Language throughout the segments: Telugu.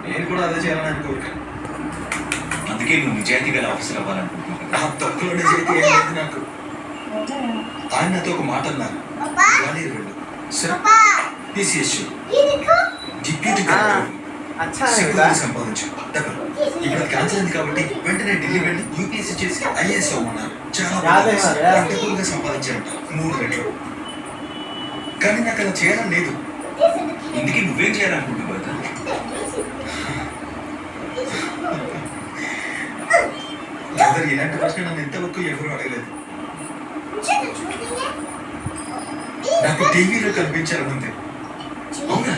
నేను కూడా అదే చేయాలని అనుకోరు. అందుకే నువ్వు నిజాయితీ గల ఆఫీసర్ అవ్వాలనుకుంటున్నావు. ఆ తక్కువ నిజాయితీ ఏం లేదు నాకు. ఆయన నాతో ఒక మాట అన్నారు, గ్వాలియర్ వెళ్ళు సరే PCS డిప్యూటీ కలెక్టర్ సంపాదించు డబ్బులు. ఇప్పుడు క్యాన్సర్ అయింది కాబట్టి వెంటనే ఢిల్లీ వెళ్ళి UPSC చేసి IAS అవ్వమన్నారు. చాలా ఎక్కువగా సంపాదించారంట 3 రెట్లు. కానీ నాకు అలా చేయాలని లేదు. ఇందుకే నువ్వేం చేయాలనుకుంటున్నావు? ఇలాంటి ప్రశ్న నన్ను ఎంతవరకు ఎవరు అడగలేదు. నాకు టీవీలో కనిపించాలని ఉంది. అవునా?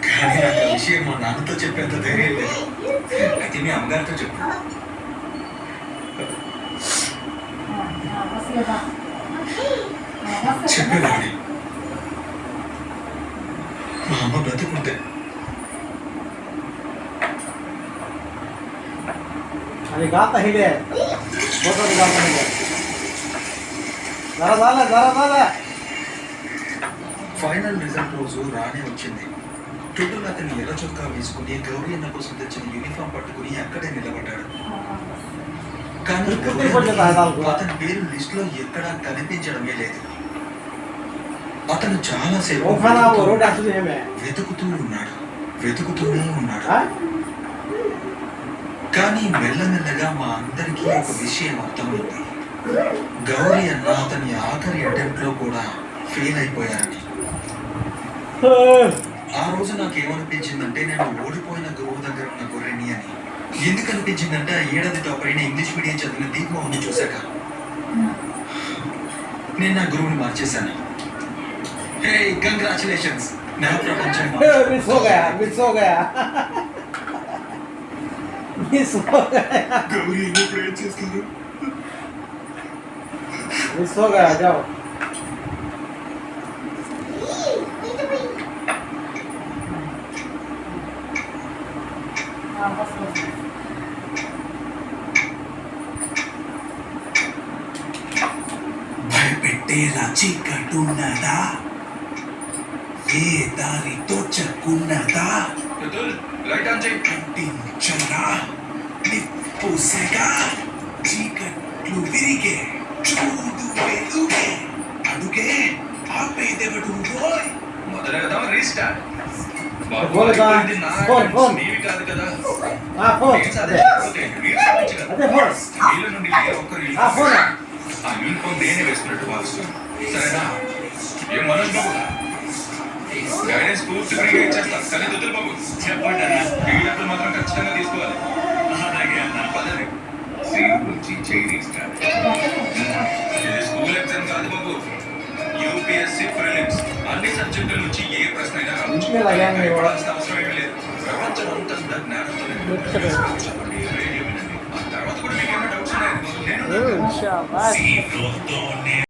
కానీ నాకు ఆ విషయం మా నాన్నతో చెప్పేంత ధైర్యం లేదు. అయితే మీ అమ్మగారితో చెప్పు. చెప్పేవాడి మా అమ్మ బ్రతుకుంటే అది గాత हिले फोटो निकालने में जरा ఫైనల్ రిజల్ట్ రోజు రానే వచ్చింది. టోటల్ అతను ఎర్ర చొక్కా వేసుకుని గౌరీ అన్న కోసం తెచ్చిన యూనిఫామ్ పట్టుకుని అక్కడే నిలబడ్డాడు. కానీ అతని పేరు లిస్ట్ లో ఎక్కడా కనిపించడమే లేదు. అతను చాలాసేపు వెతుకుతూనే ఉన్నాడు. కానీ మెల్లమెల్లగా మా అందరికీ ఒక విషయం అర్థమైంది. గౌరీ అన్న అతని ఆఖరి అటెంప్ట్ లో కూడా ఫెయిల్ అయిపోయారని. ఆ రోజు నాకేమనిపించిందంటే నేను ఓడిపోయిన గురువు దగ్గర ఉన్న గొర్రెని అని. ఎందుకు అనిపించిందంటే ఆ ఏడాది టాపర్ అయిన ఇంగ్లీష్ మీడియం చదివిన దీపమోహన్ చూశాక నేను నా గురువుని మార్చేశాను. హే కంగ్రాచులేషన్స్, నా ప్రపంచం గౌరీ ఎప్పుడు ఏం చేస్తారు? భయపెట్టేలా చీకటున్నదా, ఏ దారితో చెక్కున్నదా, కంటించరా నిప్పుసెగా, చీకట్లు విరిగే చూడు వెలుగే, అడుగే ఆపేదెవడు రోయ్. మొదలెడదాం రీస్టార్ట్. నేనే వేసుకున్నట్టు భావిస్తున్నాను. సరేనా? ఏం మనోజ్ బాబు గైడెన్స్ పూర్తిగా ఇచ్చేస్తాను. కానీ దుద్దులు బాబు చెప్పండి అన్న, వీళ్ళప్పుడు మాత్రం ఖచ్చితంగా తీసుకోవాలి. అలాగే అన్న పదండి. ఇది స్కూల్ ఎగ్జామ్ కాదు బాబు, UPSC ప్రిలిమ్స్. అన్ని సబ్జెక్టుల నుంచి ఏ ప్రశ్న అయినా రావాల్సిన అవసరం ఏమీ లేదు. ప్రపంచం అంతా జ్ఞానంతో చెప్పండి, రేడియో వినండి. ఆ తర్వాత కూడా మీకు ఏమైనా డౌట్స్ ఉన్నాయో నేను